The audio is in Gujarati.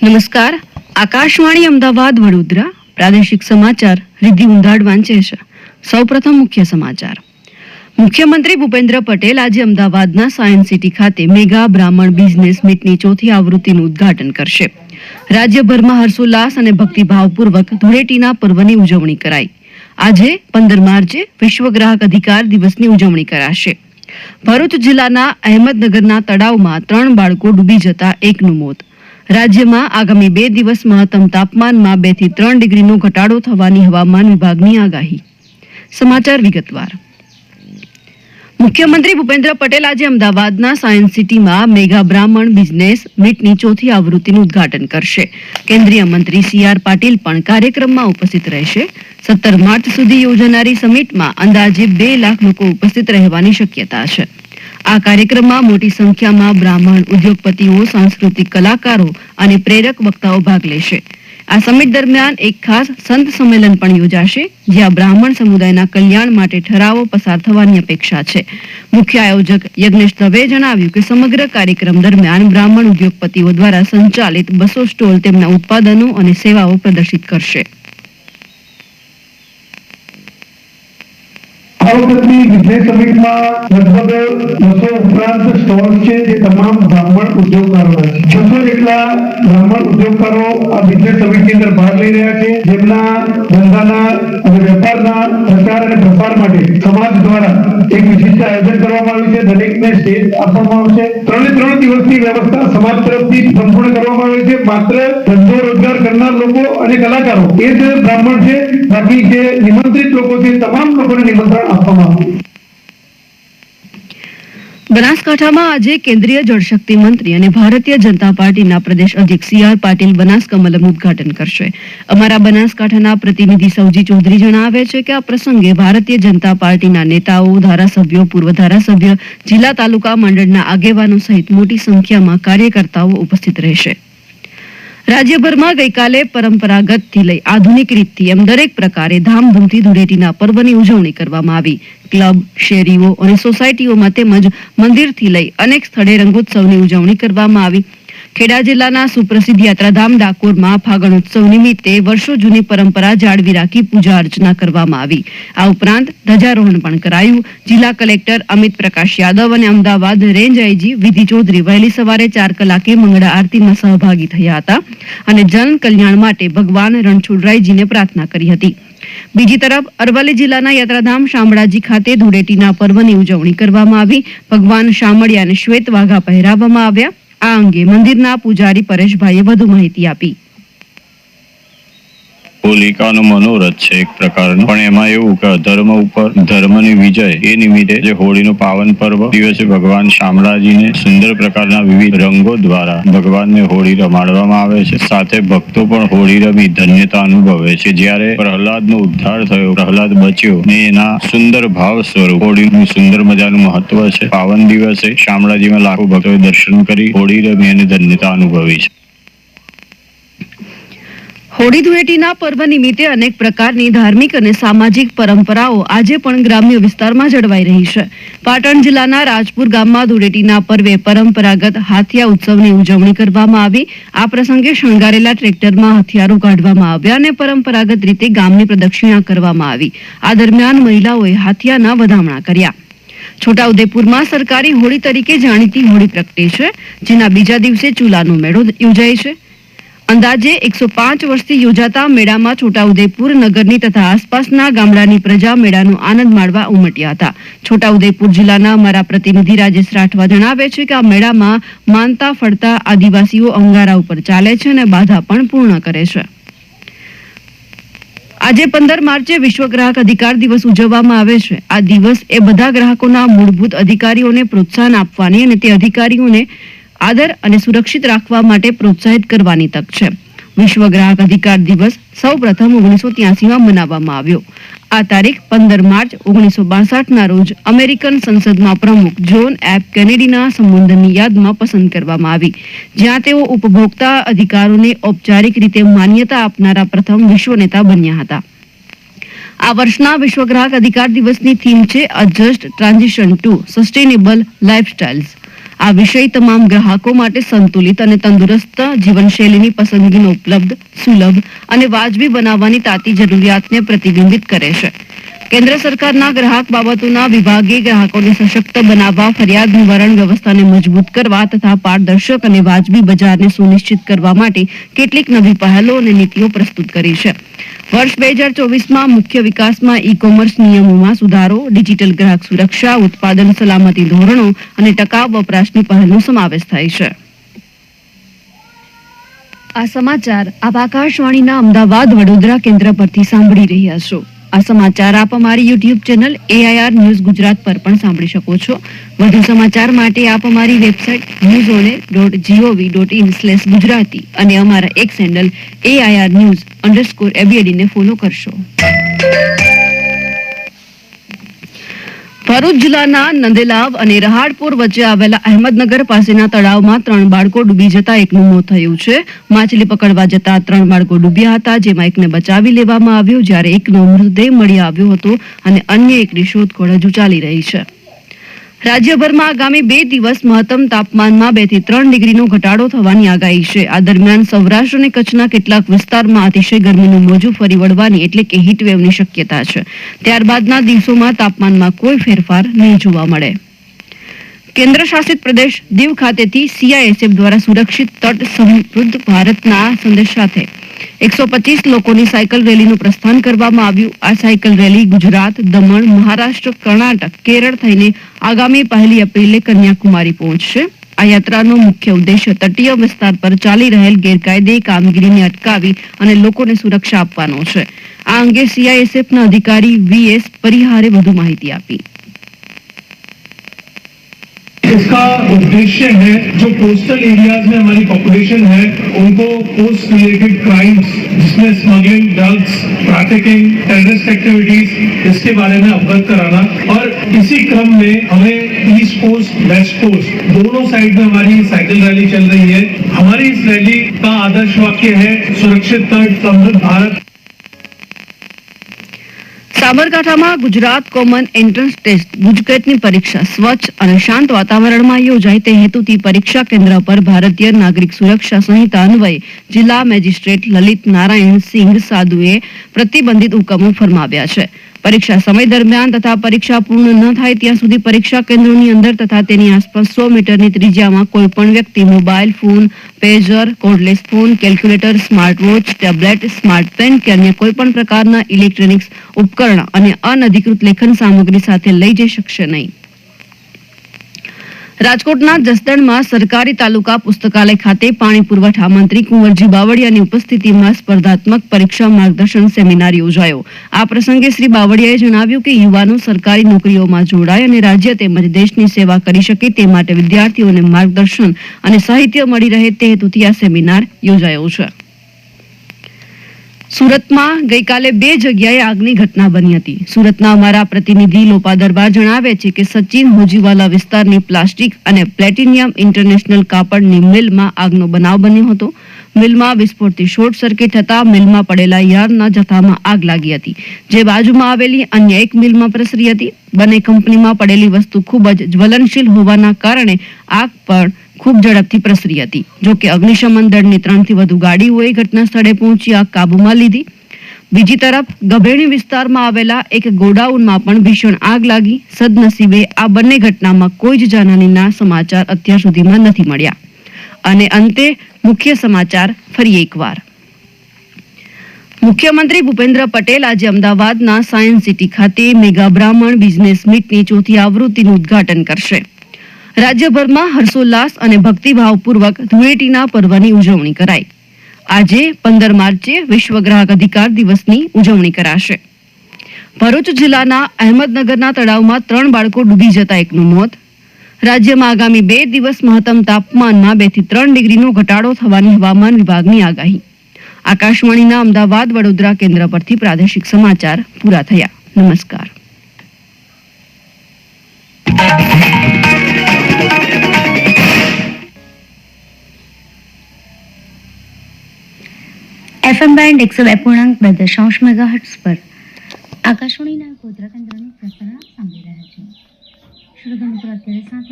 નમસ્કાર, આકાશવાણી અમદાવાદ વડોદરા પ્રાદેશિક સમાચાર રિદ્ધિ ઉંધાડ વાંચે છે. સૌપ્રથમ મુખ્ય સમાચાર. મુખ્યમંત્રી ભૂપેન્દ્ર પટેલ આજે અમદાવાદના સાયન્સ સિટી ખાતે મેગા બ્રાહ્મણ બિઝનેસ મીટની ચોથી આવૃત્તિનું ઉદ્ઘાટન કરશે. રાજ્યભરમાં હર્ષોલ્લાસ અને ભક્તિભાવપૂર્વક ધૂળેટીના પર્વની ઉજવણી કરાઈ. આજે 15 માર્ચે વિશ્વ ગ્રાહક અધિકાર દિવસની ઉજવણી કરાશે. ભરૂચ જિલ્લાના અહેમદનગરના તળાવમાં 3 બાળકો ડૂબી જતા એકનું મોત. રાજ્યમાં આગામી 2 દિવસ મહત્તમ તાપમાનમાં 2 થી 3 ડિગ્રીનો ઘટાડો થવાની હવામાન વિભાગની આગાહી. સમાચાર વિગતવાર. મુખ્યમંત્રી ભૂપેન્દ્ર પટેલ આજે અમદાવાદના સાયન્સ સિટીમાં મેગા બ્રાહ્મણ બિઝનેસ મીટની ચોથી આવૃત્તિનું ઉદ્ઘાટન કરશે. કેન્દ્રીય મંત્રી CR પાટીલ પણ કાર્યક્રમમાં ઉપસ્થિત રહેશે. 17 માર્ચ સુધી યોજાનારી સમિટમાં અંદાજે 2 લાખ લોકો ઉપસ્થિત રહેવાની શક્યતા છે. આ કાર્યક્રમમાં મોટી સંખ્યામાં બ્રાહ્મણ ઉદ્યોગપતિઓ, સાંસ્કૃતિક કલાકારો અને પ્રેરક વક્તાઓ ભાગ લેશે. આ સમિટ દરમિયાન એક ખાસ સંત સંમેલન પણ યોજાશે, જ્યાં બ્રાહ્મણ સમુદાયના કલ્યાણ માટે ઠરાવો પસાર થવાની અપેક્ષા છે. મુખ્ય આયોજક યજ્ઞેશ દવેએ જણાવ્યું કે સમગ્ર કાર્યક્રમ દરમિયાન બ્રાહ્મણ ઉદ્યોગપતિઓ દ્વારા સંચાલિત 200 સ્ટોલ તેમના ઉત્પાદનો અને સેવાઓ પ્રદર્શિત કરશે. બિઝનેસ સમિટમાં લગભગ 200 ઉપરાંત સ્ટોલ છે જે તમામ બ્રાહ્મણ ઉદ્યોગકારોના છે. 600 જેટલા બ્રાહ્મણ ઉદ્યોગકારો આ બિઝનેસ સમિટની અંદર ભાગ લઈ રહ્યા છે, જેમના ધંધાના અને વેપારના પ્રચાર અને પ્રસાર માટે સમાજ દ્વારા એક વિશિષ્ટ આયોજન કરવામાં આવ્યું છે. દરેકને સ્ટેજ આપવામાં આવશે. 3 દિવસની વ્યવસ્થા સમાજ તરફથી સંપૂર્ણ કરવામાં આવી છે. માત્ર ધંધો રોજગાર કરનાર લોકો અને કલાકારો એ જ બ્રાહ્મણ છે. બાકી જે નિમંત્રિત લોકો છે તમામ લોકોને નિમંત્રણ બનાસકાંઠામાં આજે કેન્દ્રીય જળશક્તિ મંત્રી અને ભારતીય જનતા પાર્ટીના પ્રદેશ અધ્યક્ષ CR પાટીલ બનાસકમલમનું ઉદ્ઘાટન કરશે. અમારા બનાસકાંઠાના પ્રતિનિધિ સૌજી ચૌધરી જણાવે છે કે આ પ્રસંગે ભારતીય જનતા પાર્ટીના નેતાઓ, ધારાસભ્યો, પૂર્વ ધારાસભ્ય, જિલ્લા તાલુકા મંડળના આગેવાનો સહિત મોટી સંખ્યામાં કાર્યકર્તાઓ ઉપસ્થિત રહેશે. રાજ્યભરમાં ગઈકાલે પરંપરાગતથી લઈ આધુનિક રીતથી એમ દરેક પ્રકારે ધામધૂમથી ધૂળેટીના પર્વની ઉજવણી કરવામાં આવી. ક્લબ, શેરીઓ અને સોસાયટીઓમાં તેમજ મંદિરથી લઈ અનેક સ્થળે રંગોત્સવની ઉજવણી કરવામાં આવી. ખેડા જિલ્લાના સુપ્રસિદ્ધ યાત્રાધામ ડાકોરમાં ફાગણ ઉત્સવ નિમિત્તે વર્ષો જૂની પરંપરા જાળવી રાખી પૂજા અર્ચના કરવામાં આવી. આ ઉપરાંત ધ્વજારોહણ પણ કરાયું. જિલ્લા કલેક્ટર અમિત પ્રકાશ યાદવ અને અમદાવાદ રેન્જ આઈજી વિધિ ચૌધરી વહેલી સવારે 4 કલાકે મંગળા આરતીમાં સહભાગી થયા હતા અને જન કલ્યાણ માટે ભગવાન રણછોડરાયજીને પ્રાર્થના કરી હતી. બીજી તરફ અરવલ્લી જિલ્લાના યાત્રાધામ શામળાજી ખાતે ધૂળેટીના પર્વની ઉજવણી કરવામાં આવી. ભગવાન શામળિયાને શ્વેત વાઘા પહેરાવવામાં આવ્યા. આ અંગે મંદિરના પૂજારી પરેશભાઈએ વધુ માહિતી આપી. હોલિકાનો મનોરથ છે એક પ્રકારનો, પણ એમાં એવું કે અધર્મ ઉપર ધર્મની વિજય એ નિમિત્તે જે હોળીનું પાવન પર્વ દિવસે ભગવાન શામળાજીને સુંદર પ્રકારના વિવિધ રંગો દ્વારા ભગવાનને હોળી રમાડવામાં આવે છે. સાથે ભક્તો પણ હોળી રમી ધન્યતા અનુભવે છે. જ્યારે પ્રહલાદનો ઉદ્ધાર થયો, પ્રહલાદ બચ્યો ને એના સુંદર ભાવ સ્વરૂપ હોળીનું સુંદર મજાનું મહત્વ છે. પાવન દિવસે શામળાજીમાં લાખો ભક્તોએ દર્શન કરી હોળી રમી અને ધન્યતા અનુભવી છે. હોળી ધૂળેટીના પર્વ નિમિત્તે અનેક પ્રકારની ધાર્મિક અને સામાજિક પરંપરાઓ આજે પણ ગ્રામ્ય વિસ્તારમાં જળવાઈ રહી છે. પાટણ જિલ્લાના રાજપુર ગામમાં ધૂળેટીના પર્વે પરંપરાગત હાથિયા ઉત્સવની ઉજવણી કરવામાં આવી. આ પ્રસંગે શણગારેલા ટ્રેક્ટરમાં હથિયારો કાઢવામાં આવ્યા અને પરંપરાગત રીતે ગામની પ્રદક્ષિણા કરવામાં આવી. આ દરમિયાન મહિલાઓએ હાથિયાના વધામણા કર્યા. છોટાઉદેપુરમાં સરકારી હોળી તરીકે જાણીતી હોળી પ્રગટે છે, જેના બીજા દિવસે ચૂલાનો મેળો યોજાય છે. અંદાજે 105 વર્ષથી યોજાતા મેળામાં છોટાઉદેપુર નગરની તથા આસપાસના ગામડાની પ્રજા મેળાનો આનંદ માણવા ઉમટ્યા હતા. છોટાઉદેપુર જિલ્લાના અમારા પ્રતિનિધિ રાજેશ રાઠવા જણાવે છે કે આ મેળામાં માનતા ફળતા આદિવાસીઓ અંગારા ઉપર ચાલે છે અને બાધા પણ પૂર્ણ કરે છે. આજે 15 માર્ચે વિશ્વ ગ્રાહક અધિકાર દિવસ ઉજવવામાં આવે છે. આ દિવસ એ બધા ગ્રાહકોના મૂળભૂત અધિકારીઓને પ્રોત્સાહન આપવાની અને તે અધિકારીઓને આદર અને સુરક્ષિત રાખવા માટે પ્રોત્સાહિત કરવાની તક છે. વિશ્વ ગ્રાહક અધિકાર દિવસ સૌપ્રથમ 1983માં મનાવવામાં આવ્યો. આ તારીખ 15 માર્ચ 1962ના રોજ અમેરિકન સંસદમાં પ્રમુખ જોન એફ કેનેડીના સંબોધનની યાદમાં પસંદ કરવામાં આવી, જ્યાં તેઓ ઉપભોક્તા અધિકારોને ઔપચારિક રીતે માન્યતા આપનારા પ્રથમ વિશ્વ નેતા બન્યા હતા. આ વર્ષના વિશ્વ ગ્રાહક અધિકાર દિવસની થીમ છે અ જસ્ટ ટ્રાન્ઝિશન ટુ સસ્ટેનેબલ લાઇફસ્ટાઇલ્સ. આ વિષય તમામ ગ્રાહકો માટે સંતુલિત અને તંદુરસ્ત જીવનશૈલીની પસંદગીનો ઉપલબ્ધ, સુલભ અને વાજબી બનાવવાની તાતી જરૂરિયાતને પ્રતિબિંબિત કરે છે. કેન્દ્ર સરકારના ગ્રાહક બાબતોના વિભાગે ગ્રાહકોને સશક્ત બનાવવા, ફરિયાદ નિવારણ વ્યવસ્થાને મજબૂત કરવા તથા પારદર્શક અને વાજબી બજારને સુનિશ્ચિત કરવા માટે કેટલીક નવી પહેલો અને નીતિઓ પ્રસ્તુત કરી છે. વર્ષ 2024માં મુખ્ય વિકાસમાં ઈ-કોમર્સ નિયમોમાં સુધારો, ડિજિટલ ગ્રાહક સુરક્ષા, ઉત્પાદન સલામતી ધોરણો અને ટકાઉ વપરાશની પહેલનો સમાવેશ થાય છે. આ સમાચાર આપ આકાશવાણીના અમદાવાદ વડોદરા કેન્દ્ર પરથી સાંભળી રહ્યા છો. આ સમાચાર આપ અમારી YouTube channel AIR news Gujarat પર પણ સાંભળી શકો છો. વધુ સમાચાર માટે આપ અમારી વેબસાઇટ newsone.gov.in/gujarati અને અમારા એક્સ હેન્ડલ AIR_news_ ને ફોલો કરશો. ભરૂચ જિલ્લાના નંદેલાવ અને રહાડપુર વચ્ચે આવેલા અહેમદનગર પાસેના તળાવમાં 3 બાળકો ડૂબી જતા એકનું મોત થયું છે. માછલી પકડવા જતા 3 બાળકો ડૂબ્યા હતા, જેમાં એકને બચાવી લેવામાં આવ્યો, જ્યારે એકનો મૃતદેહ મળી આવ્યો હતો અને અન્ય એકની શોધખોળ હજુ ચાલી રહી છે. રાજ્યભરમાં આગામી 2 દિવસ મહત્તમ તાપમાનમાં 2 થી 3 ડિગ્રીનો ઘટાડો થવાની આગાહી છે. આ દરમિયાન સૌરાષ્ટ્ર અને કચ્છના કેટલાક વિસ્તારમાં અતિશય ગરમીનું મોજું ફરી વળવાની એટલે કે હીટવેવની શક્યતા છે. ત્યારબાદના દિવસોમાં તાપમાનમાં કોઈ ફેરફાર નહીં જોવા મળે. કેન્દ્ર શાસિત પ્રદેશ દીવ ખાતેથી CISF દ્વારા સુરક્ષિત તટ સમૃદ્ધ ભારતના સંદેશ સાથે 125 લોકોની સાયકલ રેલીનું પ્રસ્થાન કરવામાં આવ્યું. આ સાયકલ રેલી ગુજરાત, દમણ, મહારાષ્ટ્ર, કર્ણાટક, કેરળ થઈને આગામી 1 એપ્રિલે કન્યાકુમારી પહોંચશે. આ યાત્રાનો મુખ્ય ઉદ્દેશ્ય તટીય વિસ્તાર પર ચાલી રહેલ ગેરકાયદે કામગીરીને અટકાવી અને લોકોને સુરક્ષા આપવાનો છે. આ અંગે CISFના અધિકારી VS પરિહારે વધુ માહિતી આપી. इसका उद्देश्य है जो कोस्टल एरियाज में हमारी पॉपुलेशन है उनको कोस्ट रिलेटेड क्राइम्स जिसमें smuggling, drugs, trafficking, terrorist activities इसके बारे में अवगत कराना और इसी क्रम में हमें ईस्ट कोस्ट, वेस्ट कोस्ट दोनों साइड में हमारी साइकिल रैली चल रही है. हमारी इस रैली का आदर्श वाक्य है सुरक्षित तट समृद्ध भारत. સાબરકાંઠામાં ગુજરાત કોમન એન્ટ્રન્સ ટેસ્ટ ગુજકેટની પરીક્ષા સ્વચ્છ અને શાંત વાતાવરણમાં યોજાય તે હેતુથી પરીક્ષા કેન્દ્ર પર ભારતીય નાગરિક સુરક્ષા સંહિતા અન્વયે જિલ્લા મેજિસ્ટ્રેટ લલિત નારાયણ સિંહ સાધુએ પ્રતિબંધિત હુકમો ફરમાવ્યા છે. પરીક્ષા સમય દરમિયાન તથા પરીક્ષા પૂર્ણ ન થાય ત્યાં સુધી પરીક્ષા કેન્દ્રોની અંદર તથા તેની આસપાસ 100 મીટરની ત્રિજ્યામાં કોઈ પણ વ્યક્તિ mobile phone, pager, cordless phone, calculator, smart watch, tablet, smart pen કે અન્ય કોઈ પણ પ્રકારના ઇલેક્ટ્રોનિક્સ ઉપકરણ અને અનધિકૃત લેખન સામગ્રી સાથે લઈ જઈ શકશે નહીં. રાજકોટના જસદણમાં સરકારી તાલુકા પુસ્તકાલય ખાતે પાણી પુરવઠા મંત્રી કુંવરજી બાવળિયાની ઉપસ્થિતિમાં સ્પર્ધાત્મક પરીક્ષા માર્ગદર્શન સેમિનાર યોજાયો. આ પ્રસંગે શ્રી બાવળિયાએ જણાવ્યું કે યુવાનો સરકારી નોકરીઓમાં જોડાય અને રાજ્ય તેમજ દેશની સેવા કરી શકે તે માટે વિદ્યાર્થીઓને માર્ગદર્શન અને સાહિત્ય મળી રહે તે હેતુથી આ સેમિનાર યોજાયો છે. સુરતમાં ગઈકાલે 2 જગ્યાએ આગની ઘટના બની હતી. સુરતના અમારા પ્રતિનિધિ લોપા દરબાર જણાવે છે કે સચિન હોજીવાલા વિસ્તારની પ્લાસ્ટિક અને પ્લેટિનિયમ ઇન્ટરનેશનલ કાપડની મિલમાં આગનો બનાવ બન્યો હતો. મિલમાં વિસ્ફોટથી શોર્ટ સર્કિટ થતા મિલમાં પડેલા યાર્ડના જથ્થામાં આગ લાગી હતી, જે બાજુમાં આવેલી અન્ય એક મિલમાં પ્રસરી હતી. બંને કંપનીમાં પડેલી વસ્તુ ખૂબ જ જ્વલનશીલ હોવાના કારણે આગ પણ ખૂબ ઝડપથી પ્રસરી હતી. જોકે અગ્નિશમન દળની 3 થી વધુ ગાડીઓએ ઘટના સ્થળે પહોંચી આગ કાબૂમાં લીધી. બીજી તરફ ગભેણી વિસ્તારમાં આવેલા એક ગોડાઉનમાં પણ ભીષણ આગ લાગી. સદનસીબે આ બંને ઘટનામાં કોઈ જ જાનહાનિના સમાચાર અત્યાર સુધીમાં નથી મળ્યા. અને અંતે મુખ્ય સમાચાર ફરી એકવાર. મુખ્યમંત્રી ભૂપેન્દ્ર પટેલ આજે અમદાવાદના સાયન્સ સિટી ખાતે મેગા બ્રાહ્મણ બિઝનેસ મીટની 4થી આવૃત્તિનું ઉદ્ઘાટન કરશે. રાજ્યભરમાં હર્ષોલ્લાસ અને ભક્તિભાવપૂર્વક ધૂળેટીના પર્વની ઉજવણી કરાઈ. આજે 15 માર્ચે વિશ્વ ગ્રાહક અધિકાર દિવસની ઉજવણી કરાશે. ભરૂચ જિલ્લાના અહેમદનગરના તળાવમાં 3 બાળકો ડૂબી જતા એકનું મોત. રાજ્યમાં આગામી 2 દિવસ મહત્તમ તાપમાનમાં 2 થી 3 ડિગ્રીનો ઘટાડો થવાની હવામાન વિભાગની આગાહી. આકાશવાણીના અમદાવાદ વડોદરા કેન્દ્ર પરથી પ્રાદેશિક સમાચાર પૂરા થયા. નમસ્કાર. FM બેન્ડ 102.2 મેગાહર્ટ્ઝ પર આકાશવાણીના ગોધરા કેન્દ્રની પ્રસારણ સાંભળી રહ્યા છે. શ્રોતા મિત્રો, અત્યારે 7